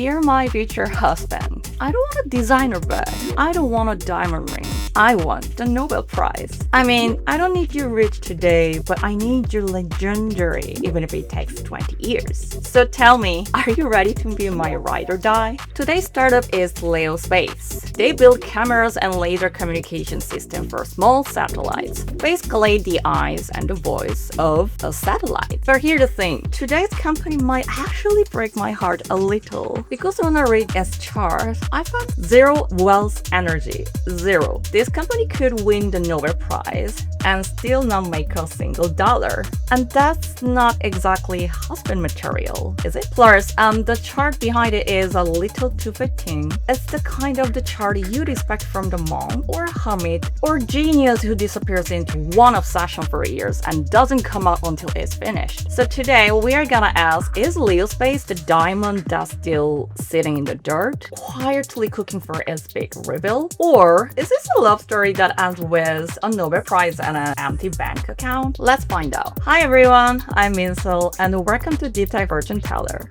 Dear my future husband, I don't want a designer bag. I don't want a diamond ring. I want the Nobel Prize. I mean, I don't need you rich today, but I need you legendary, even if it takes 20 years. So tell me, are you ready to be my ride or die? Today's startup is LeoSpace. They build cameras and laser communication system for small satellites, basically the eyes and the voice of a satellite. But here's the thing, today's company might actually break my heart a little, because when I read its chart, I found zero wealth energy. Zero. This company could win the Nobel Prize and still not make a single dollar. And that's not exactly husband material, is it? Plus, the chart behind it is a little too fitting. It's the kind of the chart you'd expect from the monk or hermit or genius who disappears into one obsession for years and doesn't come out until it's finished. So today we are gonna ask, is LeoSpace the diamond that's still sitting in the dirt, quietly cooking for its big reveal? Or is this a love story that ends with a Nobel Prize and an empty bank account? Let's find out. Hi everyone, I'm Minsel and welcome to Deep Dive Fortune Teller.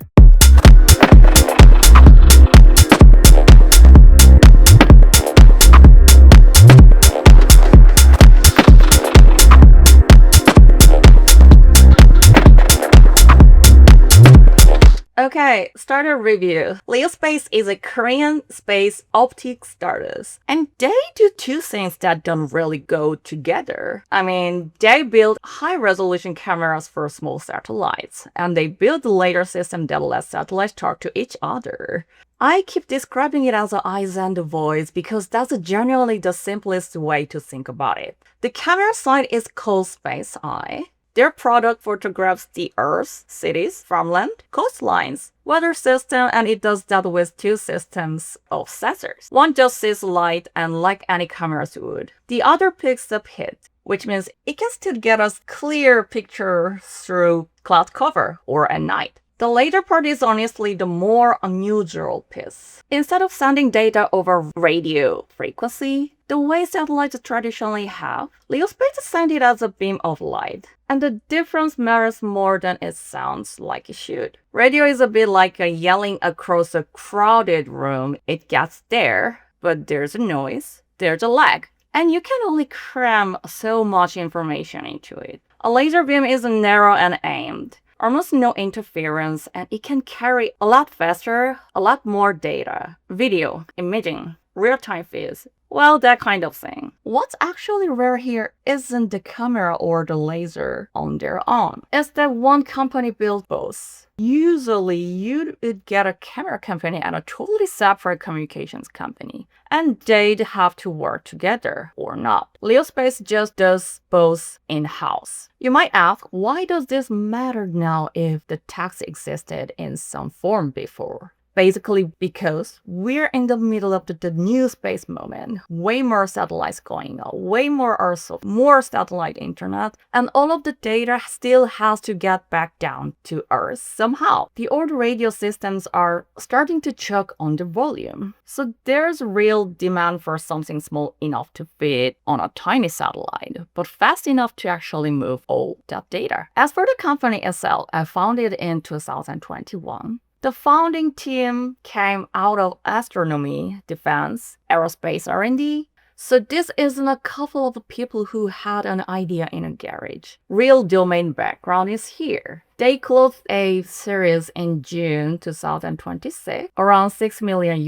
Okay, starter review. LeoSpace is a Korean space optics startup, and they do two things that don't really go together. I mean, they build high-resolution cameras for small satellites, and they build a laser system that lets satellites talk to each other. I keep describing it as the eyes and the voice because that's generally the simplest way to think about it. The camera side is called Space Eye. Their product photographs the Earth, cities, farmland, coastlines, weather system, and it does that with two systems of sensors. One just sees light and like any cameras would. The other picks up heat, which means it can still get us clear picture through cloud cover or at night. The later part is honestly the more unusual piece. Instead of sending data over radio frequency, the way satellites traditionally have, LeoSpace sends it as a beam of light. And the difference matters more than it sounds like it should. Radio is a bit like yelling across a crowded room. It gets there, but there's a noise, there's a lag, and you can only cram so much information into it. A laser beam is narrow and aimed. Almost no interference, and it can carry a lot faster, a lot more data, video, imaging, real-time feeds, well, that kind of thing. What's actually rare here isn't the camera or the laser on their own. It's that one company builds both. Usually, you would get a camera company and a totally separate communications company, and they'd have to work together or not. LeoSpace just does both in-house. You might ask, why does this matter now if the tech existed in some form before? Basically because we're in the middle of the new space moment. Way more satellites going on, way more Earth, more satellite internet, and all of the data still has to get back down to Earth somehow. The old radio systems are starting to choke on the volume. So there's real demand for something small enough to fit on a tiny satellite, but fast enough to actually move all that data. As for the company itself, I founded in 2021. The founding team came out of astronomy, defense, aerospace R&D. So this isn't a couple of people who had an idea in a garage. Real domain background is here. They closed a series in June 2026, around $6 million,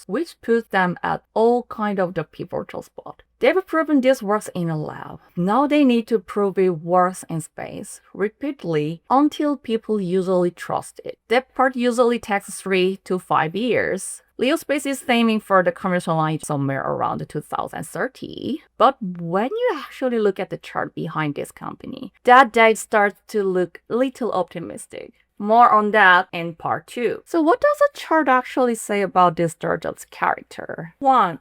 which puts them at all kind of the pivotal spot. They've proven this works in a lab. Now they need to prove it works in space repeatedly until people usually trust it. That part usually takes 3 to 5 years. LeoSpace is aiming for the commercialization somewhere around 2030. But when you actually look at the chart behind this company, that date starts to look a little optimistic. More on that in part 2. So what does the chart actually say about this startup's character? 1.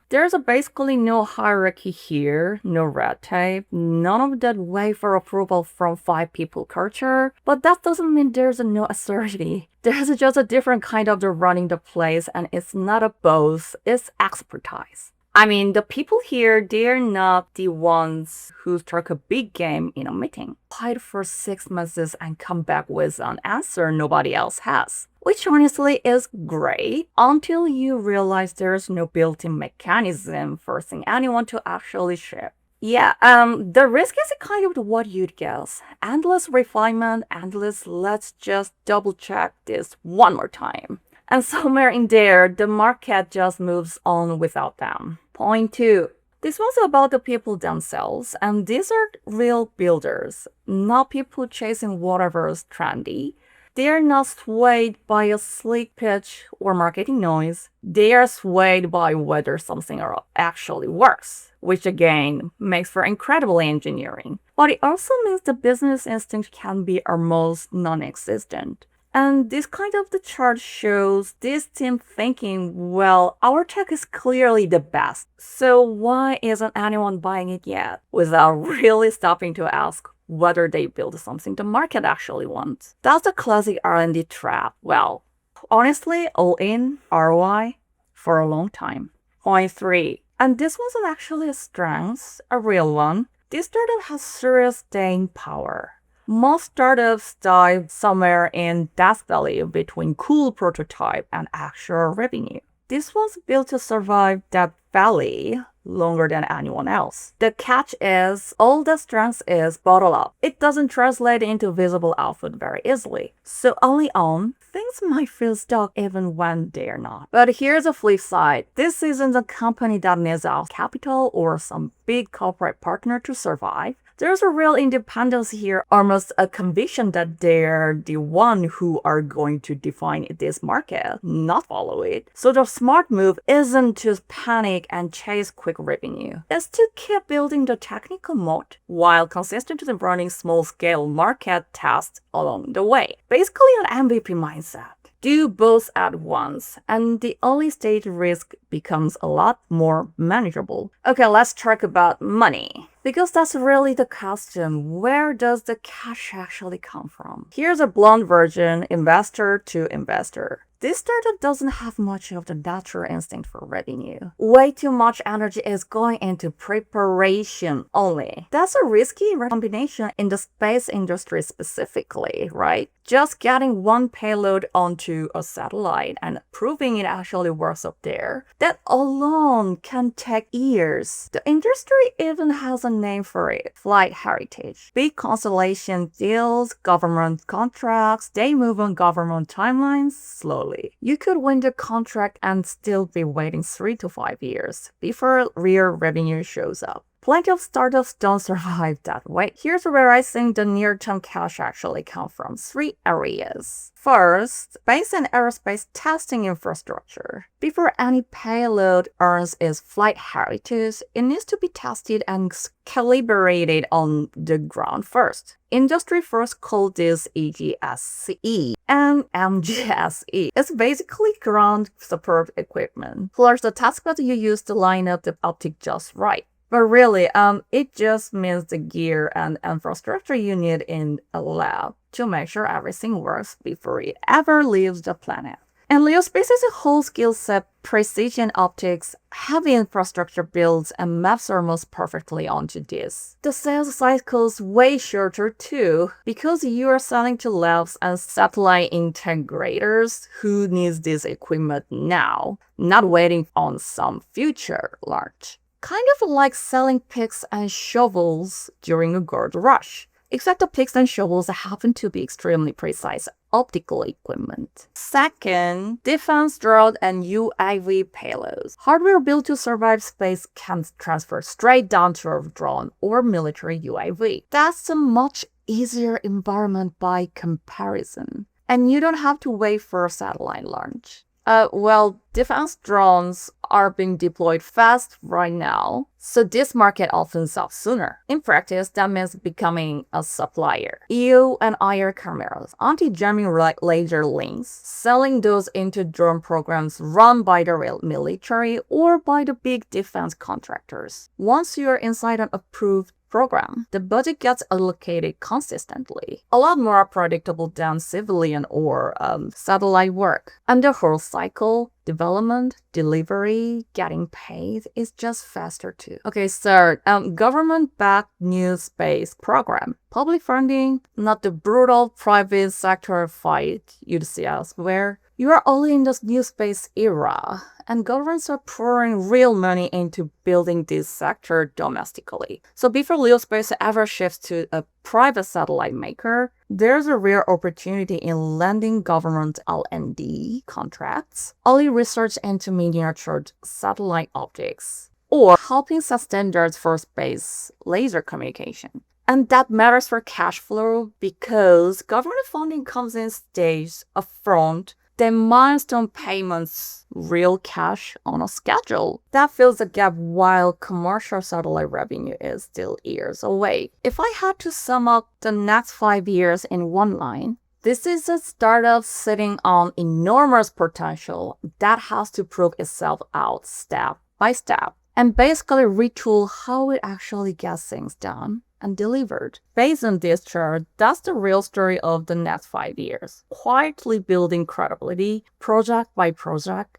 There's basically no hierarchy here, no red tape, none of that wait for approval from 5 people culture. But that doesn't mean there's no authority. There's just a different kind of the running the place, and it's not a boss, it's expertise. I mean, the people here, they're not the ones who struck a big game in a meeting. Fight for 6 months and come back with an answer nobody else has. which honestly is great until you realize there's no built-in mechanism forcing anyone to actually ship. Yeah, the risk is kind of what you'd guess. Endless refinement, endless let's just double check this one more time. And somewhere in there, the market just moves on without them. Point two. This was about the people themselves, and these are real builders, not people chasing whatever's trendy. They are not swayed by a sleek pitch or marketing noise. They are swayed by whether something actually works, which again makes for incredible engineering. But it also means the business instinct can be almost non-existent. And this kind of the chart shows this team thinking, well, our tech is clearly the best, so why isn't anyone buying it yet? Without really stopping to ask whether they build something the market actually wants. That's the classic R&D trap. Well, honestly, all in ROI for a long time. Point three. And this wasn't actually a strength, a real one. This startup has serious staying power. Most startups dive somewhere in that valley between cool prototype and actual revenue. This was built to survive that valley longer than anyone else. The catch is, all the strength is bottled up. It doesn't translate into visible output very easily. So early on, things might feel stuck even when they're not. But here's the flip side. This isn't a company that needs our capital or some big corporate partner to survive. There's a real independence here, almost a conviction that they're the one who are going to define this market, not follow it. So the smart move isn't to panic and chase quick revenue. It's to keep building the technical moat while consistently running small-scale market tests along the way. Basically an MVP mindset. Do both at once, and the early stage risk becomes a lot more manageable. Okay, let's talk about money. Because that's really the question. Where does the cash actually come from? Here's a blunt version, investor to investor. This startup doesn't have much of the natural instinct for revenue. Way too much energy is going into preparation only. That's a risky combination in the space industry specifically, right? Just getting one payload onto a satellite and proving it actually works up there, that alone can take years. The industry even has a name for it, flight heritage. Big constellation deals, government contracts, they move on government timelines slowly. You could win the contract and still be waiting 3 to 5 years before real revenue shows up. Plenty of startups don't survive that way. Here's where I think the near-term cash actually comes from. 3 areas. First, space and aerospace testing infrastructure. Before any payload earns its flight heritage, it needs to be tested and calibrated on the ground first. Industry first called this EGSE and MGSE. It's basically ground support equipment, plus the test bed you use to line up the optic just right. But really, it just means the gear and infrastructure you need in a lab to make sure everything works before it ever leaves the planet. And LeoSpace is a whole skill set, precision optics, heavy infrastructure builds, and maps almost perfectly onto this. The sales cycle's way shorter too, because you are selling to labs and satellite integrators who needs this equipment now, not waiting on some future launch. Kind of like selling picks and shovels during a gold rush. Except the picks and shovels happen to be extremely precise optical equipment. Second, defense drone and UAV payloads. Hardware built to survive space can transfer straight down to a drone or military UAV. That's a much easier environment by comparison. And you don't have to wait for a satellite launch. Defense drones are being deployed fast right now, so this market often sells sooner. In practice, that means becoming a supplier. EO and IR cameras, anti-jamming laser links, selling those into drone programs run by the real military or by the big defense contractors. Once you're inside an approved program. The budget gets allocated consistently, a lot more predictable than civilian or satellite work. And the whole cycle, development, delivery, getting paid is just faster too. Okay, third, government-backed new space program. Public funding, not the brutal private sector fight you'd see elsewhere. You are only in this new space era, and governments are pouring real money into building this sector domestically. So before LeoSpace ever shifts to a private satellite maker, there's a rare opportunity in landing government L&D contracts, early research into miniatured satellite optics, or helping set standards for space laser communication. And that matters for cash flow because government funding comes in stages upfront, then milestone payments, real cash on a schedule. That fills the gap while commercial satellite revenue is still years away. If I had to sum up the next 5 years in one line, this is a startup sitting on enormous potential that has to prove itself out step by step and basically retool how it actually gets things done and delivered. Based on this chart, that's the real story of the next 5 years. Quietly building credibility, project by project,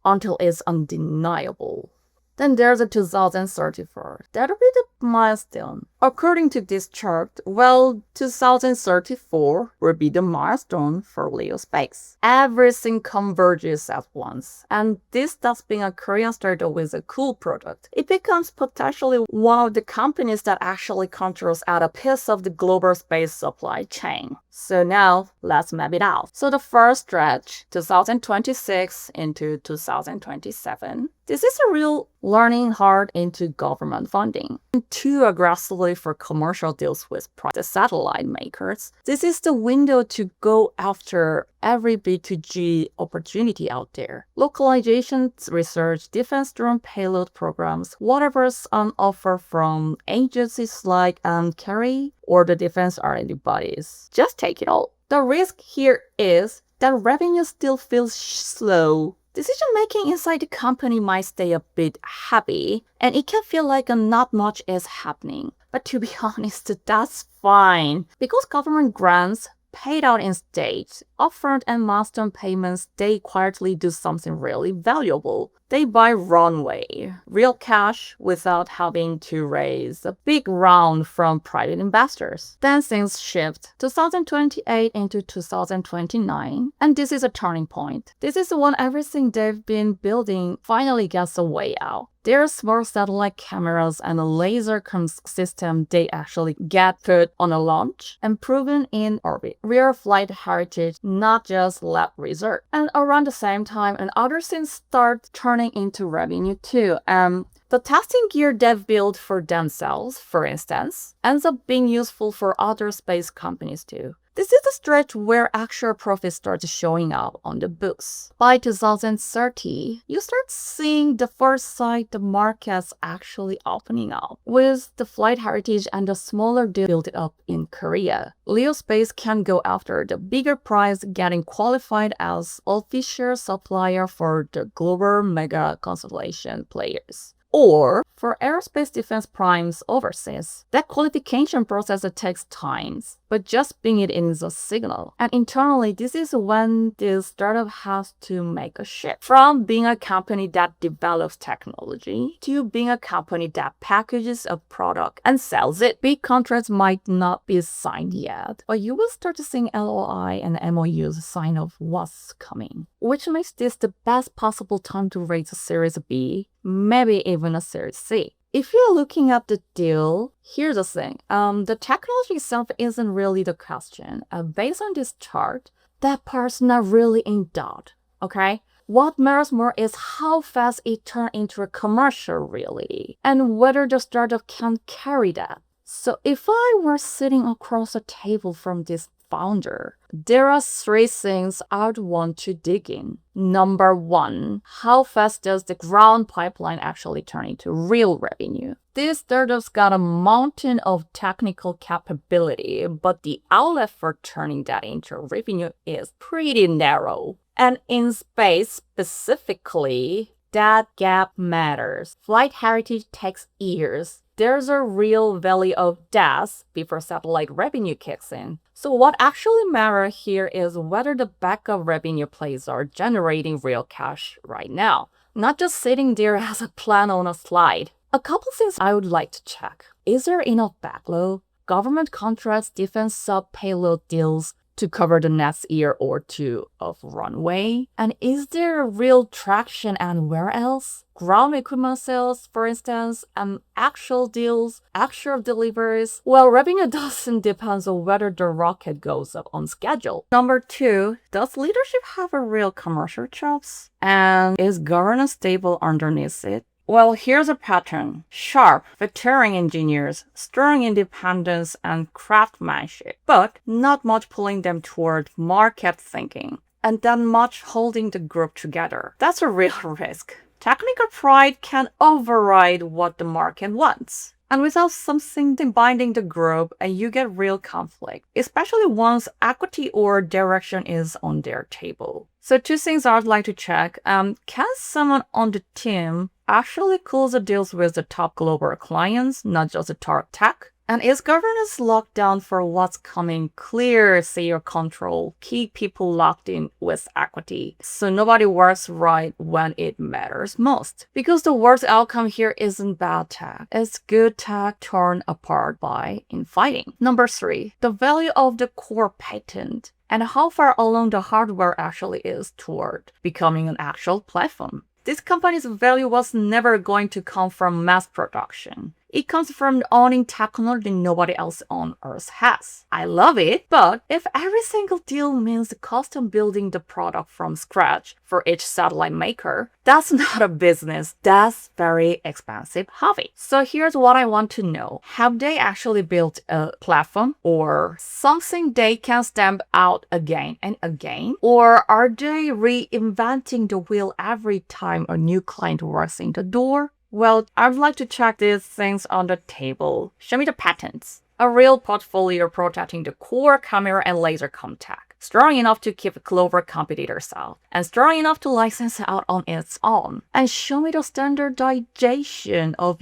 until it's undeniable. Then there's a 2034. That'll be the milestone. According to this chart, 2034 will be the milestone for LeoSpace. Everything converges at once, and this does being a Korean startup with a cool product. It becomes potentially one of the companies that actually controls out a piece of the global space supply chain. So now, let's map it out. So the first stretch, 2026 into 2027, this is a real learning hard into government funding. Too aggressively for commercial deals with private satellite makers. This is the window to go after every B2G opportunity out there. Localization research, defense drone payload programs, whatever's on offer from agencies like Kerry or the defense R&D bodies. Just take it all. The risk here is that revenue still feels slow. Decision-making inside the company might stay a bit heavy, and it can feel like not much is happening. But to be honest, that's fine, because government grants paid out in stage, upfront and milestone payments, they quietly do something really valuable. They buy runway, real cash, without having to raise a big round from private investors. Then things shift 2028 into 2029, and this is a turning point. This is when everything they've been building finally gets a way out. There are small satellite cameras and a laser system they actually get put on a launch and proven in orbit. Real flight heritage, not just lab research. And around the same time, and other things start turning into revenue too. The testing gear they've built for themselves, for instance, ends up being useful for other space companies too. This is the stretch where actual profit starts showing up on the books. By 2030, you start seeing the first sign the market's actually opening up. With the flight heritage and the smaller deal built up in Korea, LeoSpace can go after the bigger prize, getting qualified as official supplier for the global mega constellation players. Or for aerospace defense primes overseas. That qualification process takes time, but just being it is a signal. And internally, this is when the startup has to make a shift from being a company that develops technology to being a company that packages a product and sells it. Big contracts might not be signed yet, but you will start to see LOI and MOUs sign of what's coming, which makes this the best possible time to raise a Series B, maybe even a Series C. If you're looking at the deal, here's the thing. The technology itself isn't really the question. Based on this chart, that part's not really in doubt, okay? What matters more is how fast it turns into a commercial reality and whether the startup can carry that. So if I were sitting across the table from this founder, there are 3 things I'd want to dig in. Number 1, how fast does the ground pipeline actually turn into real revenue? This startup's got a mountain of technical capability, but the outlet for turning that into revenue is pretty narrow. And in space specifically, That gap matters. Flight heritage takes years. There's a real valley of death before satellite revenue kicks in. So what actually matters here is whether the backup revenue plays are generating real cash right now, not just sitting there as a plan on a slide. A couple things I would like to check. Is there enough backlog? Government contracts, defense sub-payload deals to cover the next year or two of runway? And is there real traction and where else? Ground equipment sales, for instance, and actual deals, actual deliveries? Well, revenue doesn't depend on whether the rocket goes up on schedule. Number 2, does leadership have a real commercial chops? And is governance stable underneath it? Well, here's a pattern. Sharp, veteran engineers, strong independence and craftsmanship, but not much pulling them toward market thinking, and then much holding the group together. That's a real risk. Technical pride can override what the market wants. And without something binding the group, and you get real conflict, especially once equity or direction is on their table. So 2 things I'd like to check. Can someone on the team actually close the deals with the top global clients, not just the top tech? And is governance locked down for what's coming? Clear CEO control, keep people locked in with equity, so nobody works right when it matters most. Because the worst outcome here isn't bad tech, it's good tech torn apart by infighting. Number 3, the value of the core patent and how far along the hardware actually is toward becoming an actual platform. This company's value was never going to come from mass production. It comes from owning technology nobody else on Earth has. I love it, but if every single deal means custom building the product from scratch for each satellite maker, that's not a business. That's very expensive hobby. So here's what I want to know. Have they actually built a platform or something they can stamp out again and again? Or are they reinventing the wheel every time a new client walks in the door? Well, I'd like to check these things on the table. Show me the patents. A real portfolio protecting the core camera and laser contact. Strong enough to keep clover competitors out, and strong enough to license out on its own. And show me the standardization of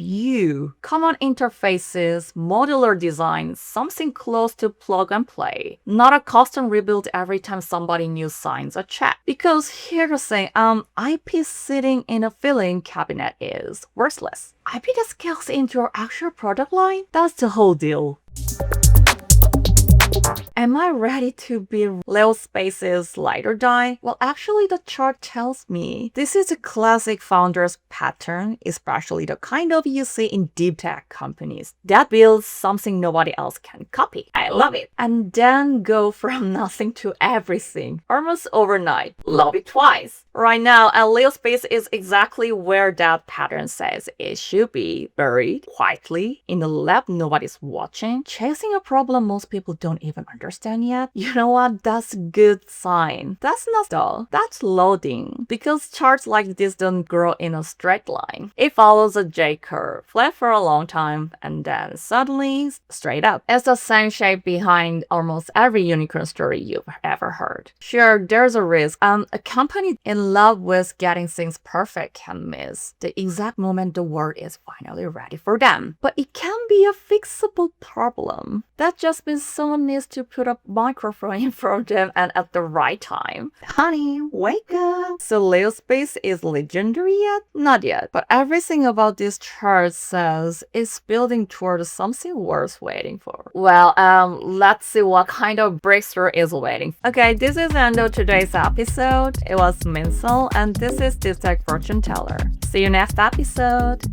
common interfaces, modular design, something close to plug and play. Not a custom rebuild every time somebody new signs a check. Because here's the thing, IP sitting in a filing cabinet is worthless. IP that scales into your actual product line? That's the whole deal. Am I ready to be LeoSpace's lighter die? Well, actually, the chart tells me this is a classic founder's pattern, especially the kind of you see in deep tech companies that build something nobody else can copy. I love it. And then go from nothing to everything, almost overnight. Love it twice. Right now, LeoSpace is exactly where that pattern says it should be, buried quietly in the lab nobody's watching, chasing a problem most people don't even understand yet. You know what? That's a good sign. That's not dull. That's loading. Because charts like this don't grow in a straight line. It follows a J-curve, flat for a long time, and then suddenly straight up. It's the same shape behind almost every unicorn story you've ever heard. Sure, there's a risk. A company in love with getting things perfect can miss the exact moment the world is finally ready for them. But it can be a fixable problem. That just means someone needs to put a microphone in front of them and at the right time. Honey, wake up! So LeoSpace is legendary yet? Not yet. But everything about this chart says it's building towards something worth waiting for. Well, let's see what kind of breakthrough is waiting. Okay, this is the end of today's episode. It was Minsel, and this is Deep Tech Fortune Teller. See you next episode.